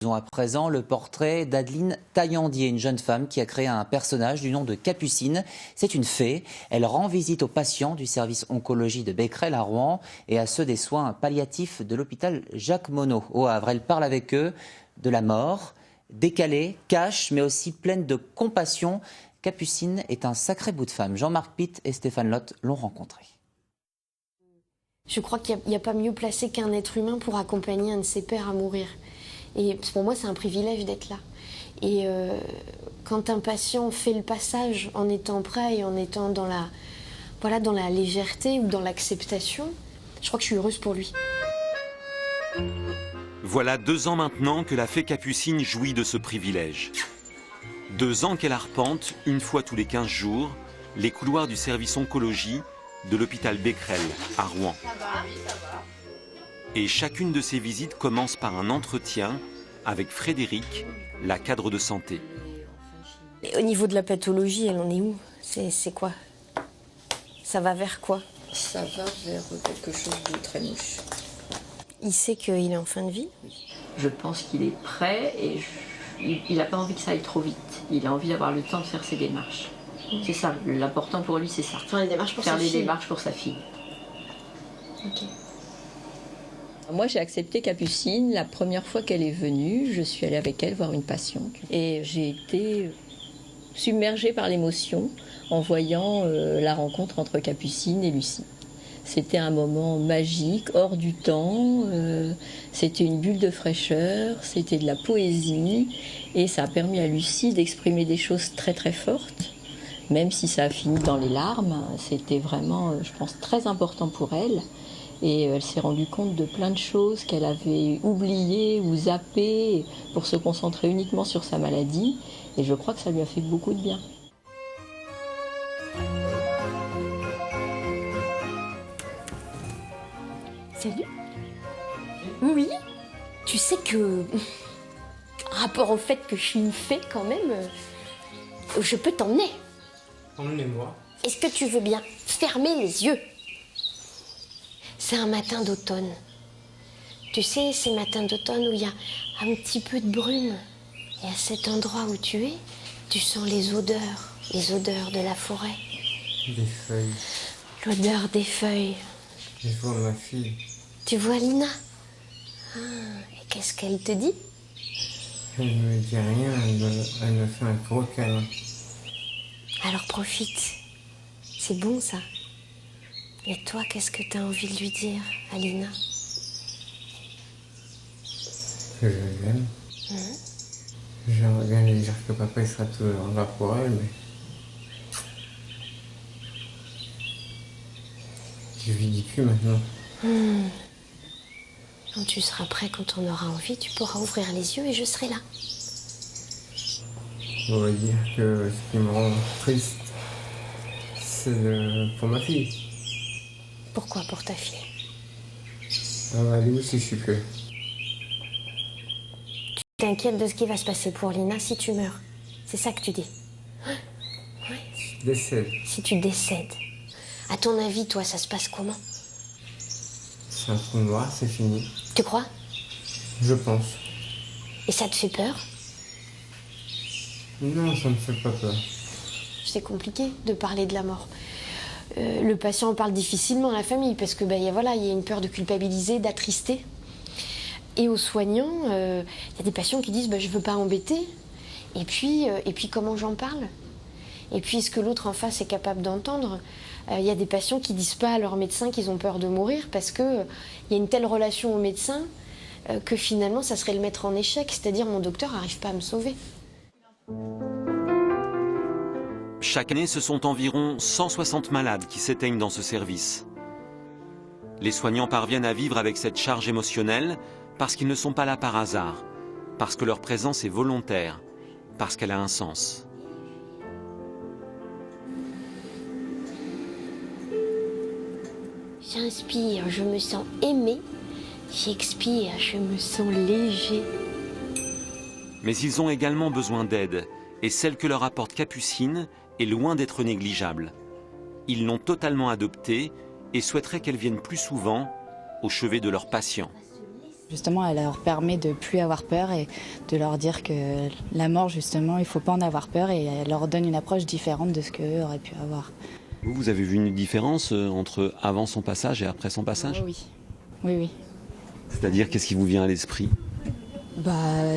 À présent, le portrait d'Adeline Taillandier, une jeune femme qui a créé un personnage du nom de Capucine. C'est une fée. Elle rend visite aux patients du service oncologie de Becquerel à Rouen et à ceux des soins palliatifs de l'hôpital Jacques Monod au Havre. Elle parle avec eux de la mort, décalée, cash, mais aussi pleine de compassion. Capucine est un sacré bout de femme. Jean-Marc Pitt et Stéphane Lotte l'ont rencontrée. Je crois qu'il n'y a pas mieux placé qu'un être humain pour accompagner un de ses pairs à mourir. Et pour moi, c'est un privilège d'être là. Et quand un patient fait le passage en étant prêt et en étant dans la légèreté ou dans l'acceptation, je crois que je suis heureuse pour lui. Voilà 2 ans maintenant que la fée Capucine jouit de ce privilège. 2 ans qu'elle arpente, une fois tous les 15 jours, les couloirs du service oncologie de l'hôpital Becquerel à Rouen. Et chacune de ces visites commence par un entretien avec Frédéric, la cadre de santé. Et au niveau de la pathologie, elle en est où? C'est quoi? Ça va vers quoi? Ça va vers quelque chose de très moche. Il sait qu'il est en fin de vie? Je pense qu'il est prêt et il n'a pas envie que ça aille trop vite. Il a envie d'avoir le temps de faire ses démarches. C'est ça, l'important pour lui, c'est ça. Faire les démarches pour sa fille. Faire les démarches pour sa fille. Ok. Moi, j'ai accepté Capucine la première fois qu'elle est venue. Je suis allée avec elle voir une patiente. Et j'ai été submergée par l'émotion en voyant la rencontre entre Capucine et Lucie. C'était un moment magique, hors du temps. C'était une bulle de fraîcheur, c'était de la poésie. Et ça a permis à Lucie d'exprimer des choses très très fortes. Même si ça a fini dans les larmes, c'était vraiment, je pense, très important pour elle. Et elle s'est rendue compte de plein de choses qu'elle avait oubliées ou zappées pour se concentrer uniquement sur sa maladie. Et je crois que ça lui a fait beaucoup de bien. Salut. Oui. Tu sais que, rapport au fait que je suis une fée quand même, je peux t'emmener. Emmenez-moi. Est-ce que tu veux bien fermer les yeux? C'est un matin d'automne. Tu sais, ces matins d'automne où il y a un petit peu de brume. Et à cet endroit où tu es, tu sens les odeurs de la forêt. Des feuilles. L'odeur des feuilles. Je vois ma fille. Tu vois Lina? Ah, et qu'est-ce qu'elle te dit? Elle ne me dit rien, elle me fait un gros câlin. Alors profite. C'est bon ça. Et toi, qu'est-ce que tu as envie de lui dire, Alina? Que je l'aime. J'aimerais bien lui dire que papa il sera toujours là pour elle, mais je lui dis plus maintenant. Quand tu seras prêt, quand on aura envie, tu pourras ouvrir les yeux et je serai là. On va dire que ce qui me rend triste, c'est pour ma fille. Pourquoi pour ta fille? Elle va aller où si je suis plus? Tu t'inquiètes de ce qui va se passer pour Lina si tu meurs. C'est ça que tu dis? Ouais. Je décède. Si tu décèdes. À ton avis, toi, ça se passe comment? C'est un trou noir, c'est fini. Tu crois? Je pense. Et ça te fait peur? Non, ça me fait pas peur. C'est compliqué de parler de la mort. Le patient en parle difficilement à la famille parce que y a une peur de culpabiliser, d'attrister. Et aux soignants, y a des patients qui disent je veux pas embêter. Et puis comment j'en parle? Et puis est-ce que l'autre en face est capable d'entendre? Il y a des patients qui disent pas à leur médecin qu'ils ont peur de mourir parce que y a une telle relation au médecin que finalement ça serait le mettre en échec. C'est-à-dire mon docteur n'arrive pas à me sauver. Chaque année, ce sont environ 160 malades qui s'éteignent dans ce service. Les soignants parviennent à vivre avec cette charge émotionnelle parce qu'ils ne sont pas là par hasard, parce que leur présence est volontaire, parce qu'elle a un sens. J'inspire, je me sens aimée. J'expire, je me sens léger. Mais ils ont également besoin d'aide, et celle que leur apporte Capucine est loin d'être négligeable. Ils l'ont totalement adoptée et souhaiteraient qu'elle vienne plus souvent au chevet de leurs patients. Justement, elle leur permet de plus avoir peur et de leur dire que la mort, justement, il ne faut pas en avoir peur et elle leur donne une approche différente de ce qu'eux auraient pu avoir. Vous avez vu une différence entre avant son passage et après son passage? Oui, oui, oui. C'est-à-dire, qu'est-ce qui vous vient à l'esprit?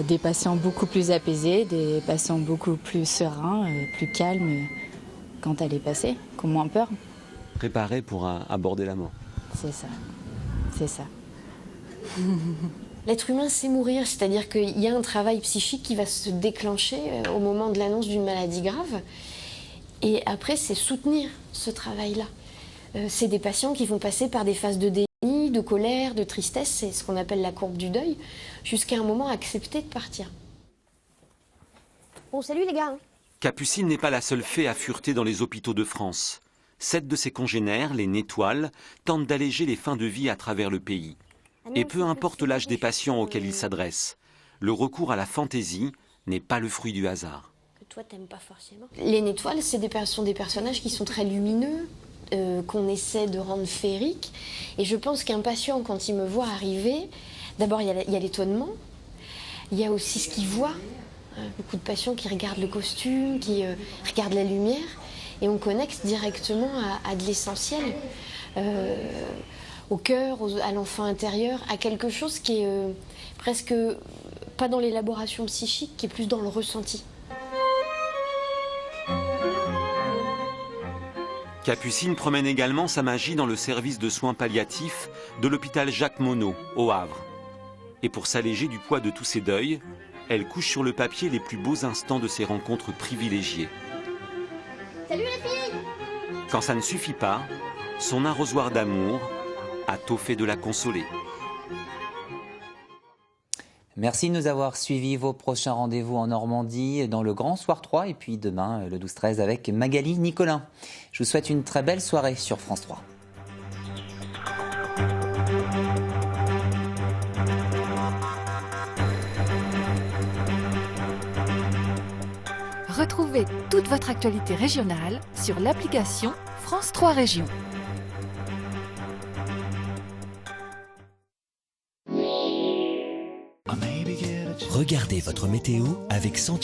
Des patients beaucoup plus apaisés, des patients beaucoup plus sereins, plus calmes quand elle est passée, qui ont moins peur. Préparés pour aborder la mort. C'est ça, c'est ça. L'être humain sait mourir, c'est-à-dire qu'il y a un travail psychique qui va se déclencher au moment de l'annonce d'une maladie grave. Et après, c'est soutenir ce travail-là. C'est des patients qui vont passer par des phases de déni, de colère, de tristesse, c'est ce qu'on appelle la courbe du deuil, jusqu'à un moment accepter de partir. Bon, salut les gars. Capucine n'est pas la seule fée à fureter dans les hôpitaux de France. 7 de ses congénères, les Nétoiles, tentent d'alléger les fins de vie à travers le pays. Et peu importe l'âge des patients auxquels ils s'adressent, le recours à la fantaisie n'est pas le fruit du hasard. Que toi, t'aimes pas forcément. Les Nétoiles, sont des personnages qui sont très lumineux, qu'on essaie de rendre féeriques. Et je pense qu'un patient, quand il me voit arriver, d'abord, il y a l'étonnement, il y a aussi ce qu'il voit. Beaucoup de patients qui regardent le costume, qui regardent la lumière, et on connecte directement à de l'essentiel. Au cœur, à l'enfant intérieur, à quelque chose qui est presque pas dans l'élaboration psychique, qui est plus dans le ressenti. Capucine promène également sa magie dans le service de soins palliatifs de l'hôpital Jacques Monod, au Havre. Et pour s'alléger du poids de tous ces deuils, elle couche sur le papier les plus beaux instants de ses rencontres privilégiées. Salut les filles. Quand ça ne suffit pas, son arrosoir d'amour a tôt fait de la consoler. Merci de nous avoir suivis. Vos prochains rendez-vous en Normandie dans le Grand Soir 3 et puis demain le 12-13 avec Magali Nicolin. Je vous souhaite une très belle soirée sur France 3. Retrouvez toute votre actualité régionale sur l'application France 3 Régions. Regardez votre météo avec